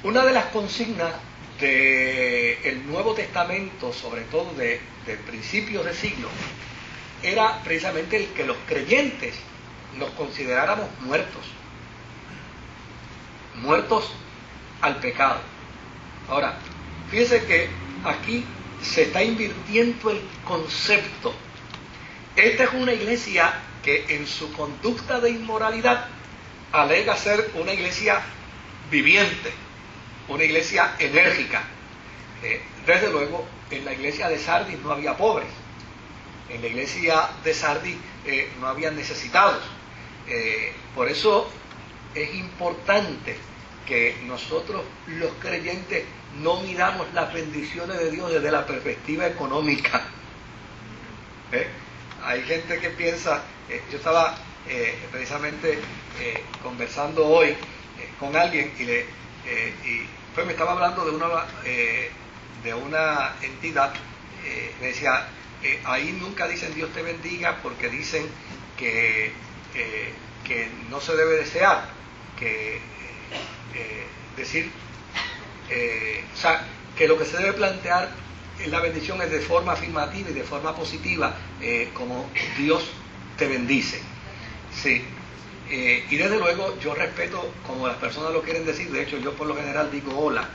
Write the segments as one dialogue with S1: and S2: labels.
S1: Una de las consignas del Nuevo Testamento, sobre todo de principios de siglo, era precisamente el que los creyentes nos consideráramos muertos al pecado. Ahora, fíjense que aquí se está invirtiendo el concepto. Esta es una iglesia que en su conducta de inmoralidad alega ser una iglesia viviente, una iglesia enérgica. Desde luego, en la iglesia de Sardis no había pobres, en la iglesia de Sardis no había necesitados. Por eso es importante que nosotros los creyentes no miramos las bendiciones de Dios desde la perspectiva económica. Hay gente que piensa, yo estaba precisamente conversando hoy con alguien y me estaba hablando de una entidad, me decía, ahí nunca dicen Dios te bendiga porque dicen que no se debe desear, decir, o sea, que lo que se debe plantear en la bendición es de forma afirmativa y de forma positiva, como Dios te bendice. Sí. Y desde luego yo respeto como las personas lo quieren decir. De hecho, yo por lo general digo hola.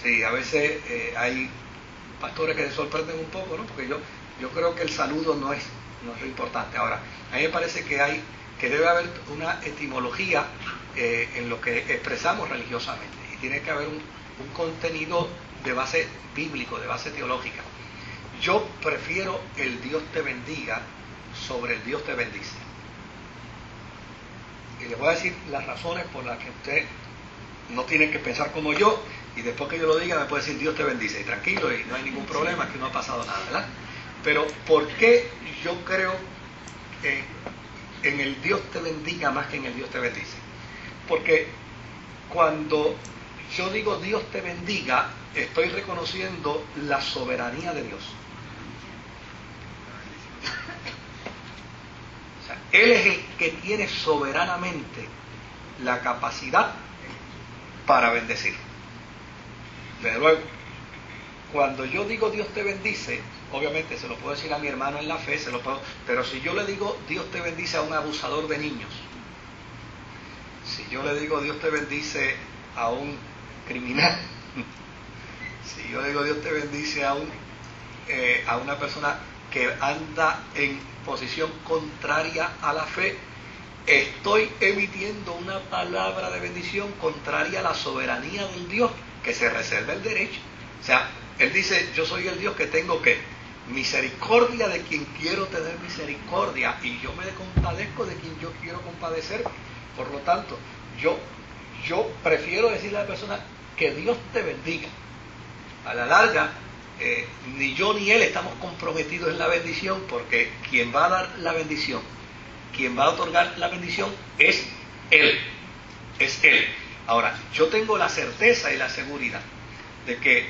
S1: Sí, a veces hay pastores que se sorprenden un poco, ¿no? Porque yo creo que el saludo no es lo importante. Ahora, a mí me parece que debe haber una etimología en lo que expresamos religiosamente, y tiene que haber un contenido de base bíblico, de base teológica. Yo prefiero el Dios te bendiga sobre el Dios te bendice. Y les voy a decir las razones por las que usted no tiene que pensar como yo, y después que yo lo diga me puede decir Dios te bendice, y tranquilo, y no hay ningún problema, que no ha pasado nada, ¿verdad? Pero ¿por qué yo creo en el Dios te bendiga más que en el Dios te bendice? Porque cuando yo digo Dios te bendiga, estoy reconociendo la soberanía de Dios. O sea, Él es el que tiene soberanamente la capacidad para bendecir. Desde luego, cuando yo digo Dios te bendice, obviamente se lo puedo decir a mi hermano en la fe, pero si yo le digo Dios te bendice a un abusador de niños, si yo le digo Dios te bendice a un criminal, si yo le digo Dios te bendice a una persona que anda en posición contraria a la fe, estoy emitiendo una palabra de bendición contraria a la soberanía del Dios que se reserva el derecho. O sea, Él dice, yo soy el Dios que tengo misericordia de quien quiero tener misericordia, y yo me compadezco de quien yo quiero compadecer. Por lo tanto, yo prefiero decirle a la persona que Dios te bendiga. A la larga, ni yo ni él estamos comprometidos en la bendición, porque quien va a dar la bendición, quien va a otorgar la bendición es Él. Es Él. Ahora, yo tengo la certeza y la seguridad de que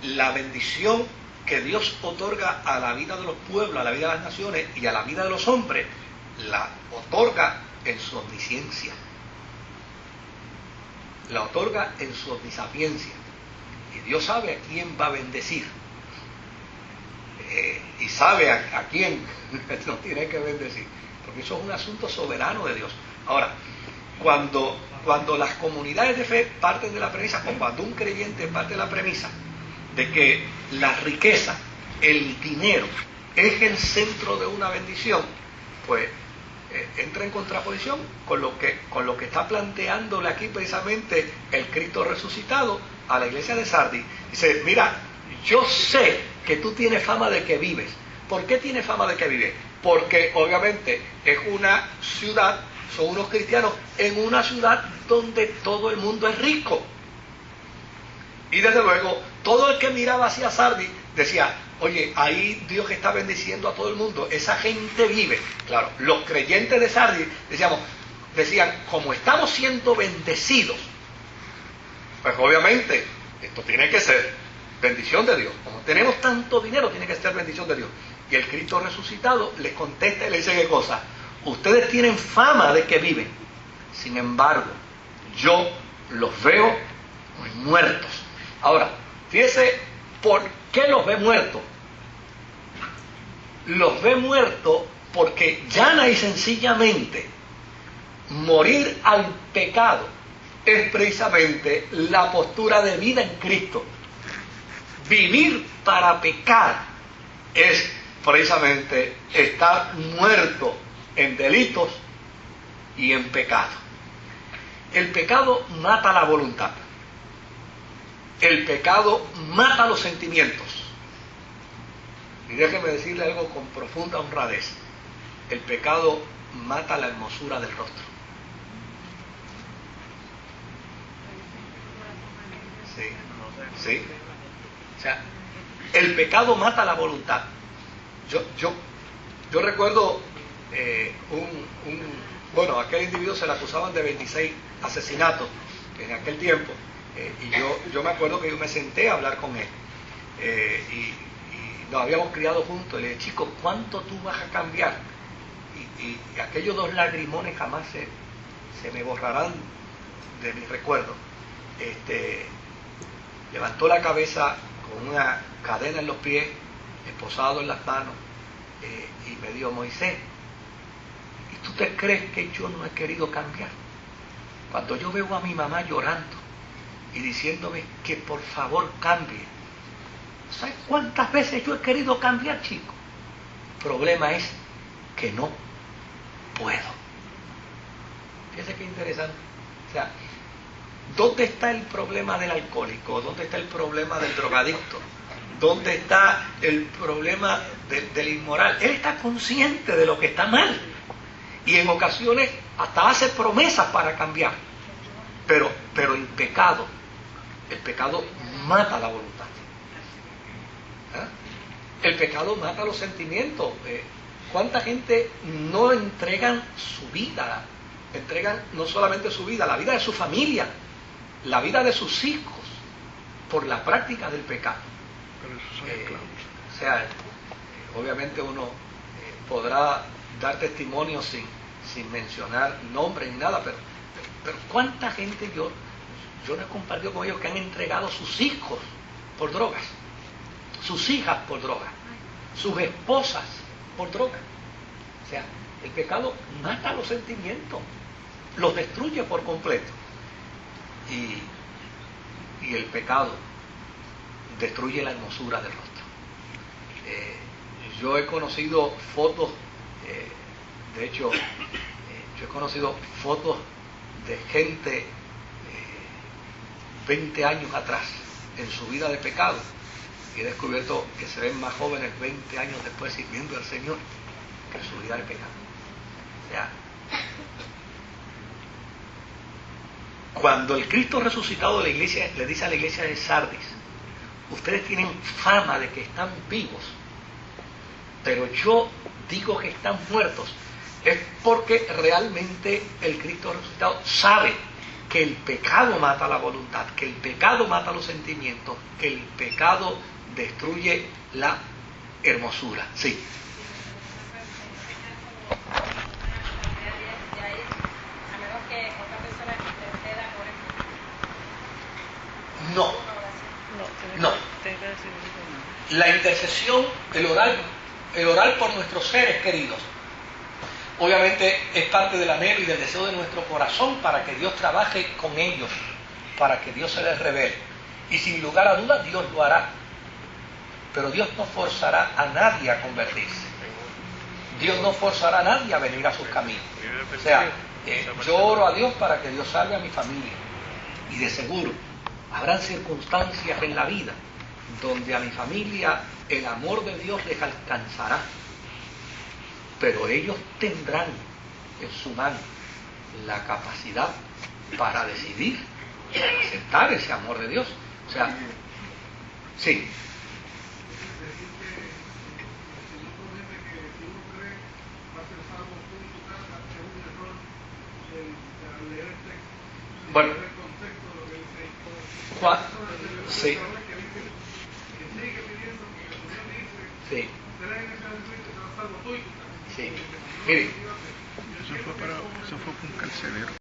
S1: la bendición que Dios otorga a la vida de los pueblos, a la vida de las naciones y a la vida de los hombres, la otorga en su omnisciencia. La otorga en su omnisapiencia. Y Dios sabe a quién va a bendecir. Y sabe a quién no tiene que bendecir. Porque eso es un asunto soberano de Dios. Ahora, cuando las comunidades de fe parten de la premisa, o cuando un creyente parte de la premisa de que la riqueza, el dinero, es el centro de una bendición, pues entra en contraposición con lo que está planteándole aquí precisamente el Cristo resucitado a la iglesia de Sardis. Dice, mira, yo sé que tú tienes fama de que vives. ¿Por qué tienes fama de que vives? Porque obviamente es una ciudad, son unos cristianos en una ciudad donde todo el mundo es rico. Y desde luego, todo el que miraba hacia Sardis decía, oye, ahí Dios está bendiciendo a todo el mundo, esa gente vive. Claro, los creyentes de Sardis decían, como estamos siendo bendecidos, pues obviamente esto tiene que ser bendición de Dios. Como tenemos tanto dinero, tiene que ser bendición de Dios. Y el Cristo resucitado les contesta y le dice, ¿qué cosa? Ustedes tienen fama de que viven. Sin embargo, yo los veo muertos. Ahora, fíjese, ¿por qué los ve muertos? Los ve muertos porque llana y sencillamente morir al pecado es precisamente la postura de vida en Cristo. Vivir para pecar es precisamente estar muerto en delitos y en pecado. El pecado mata la voluntad. El pecado mata los sentimientos. Y déjeme decirle algo con profunda honradez. El pecado mata la hermosura del rostro. Sí, sí. O sea, el pecado mata la voluntad. Yo recuerdo bueno, a aquel individuo se le acusaban de 26 asesinatos en aquel tiempo, y yo me acuerdo que yo me senté a hablar con él, y nos habíamos criado juntos, y le dije, chico, ¿cuánto tú vas a cambiar? Y aquellos dos lagrimones jamás se me borrarán de mi recuerdo. Levantó la cabeza con una cadena en los pies, esposado en las manos, y me dijo, Moisés, ¿y tú te crees que yo no he querido cambiar? Cuando yo veo a mi mamá llorando y diciéndome que por favor cambie, ¿sabes cuántas veces yo he querido cambiar, chico? El problema es que no puedo. Fíjense qué interesante. O sea, ¿dónde está el problema del alcohólico? ¿Dónde está el problema del drogadicto? ¿Dónde está el problema del inmoral? Él está consciente de lo que está mal y en ocasiones hasta hace promesas para cambiar. Pero el pecado mata la voluntad. El pecado mata los sentimientos. ¿Cuánta gente no entregan su vida? Entregan no solamente su vida, la vida de su familia, la vida de sus hijos, por la práctica del pecado. O sea, obviamente uno podrá dar testimonio sin mencionar nombres ni nada, pero ¿cuánta gente yo no he compartido con ellos que han entregado sus hijos por drogas, sus hijas por drogas, sus esposas por drogas? O sea, el pecado mata los sentimientos, los destruye por completo. Y el pecado destruye la hermosura del rostro. Yo he conocido fotos, de hecho, yo he conocido fotos de gente 20 años atrás en su vida de pecado, y he descubierto que se ven más jóvenes 20 años después sirviendo al Señor que en su vida de pecado. O sea, cuando el Cristo resucitado de la iglesia le dice a la iglesia de Sardis, ustedes tienen fama de que están vivos, pero yo digo que están muertos, es porque realmente el Cristo resucitado sabe que el pecado mata la voluntad, que el pecado mata los sentimientos, que el pecado destruye la hermosura. Sí. No. La intercesión, el orar por nuestros seres queridos, obviamente es parte del anhelo y del deseo de nuestro corazón para que Dios trabaje con ellos, para que Dios se les revele. Y sin lugar a dudas Dios lo hará. Pero Dios no forzará a nadie a convertirse. Dios no forzará a nadie a venir a sus caminos. O sea, yo oro a Dios para que Dios salve a mi familia. Y de seguro habrán circunstancias en la vida donde a mi familia el amor de Dios les alcanzará. Pero ellos tendrán en su mano la capacidad para decidir aceptar ese amor de Dios. O sea, sí. Bueno, sí. Sí. Sí. Mire.
S2: Eso fue para un carcelero.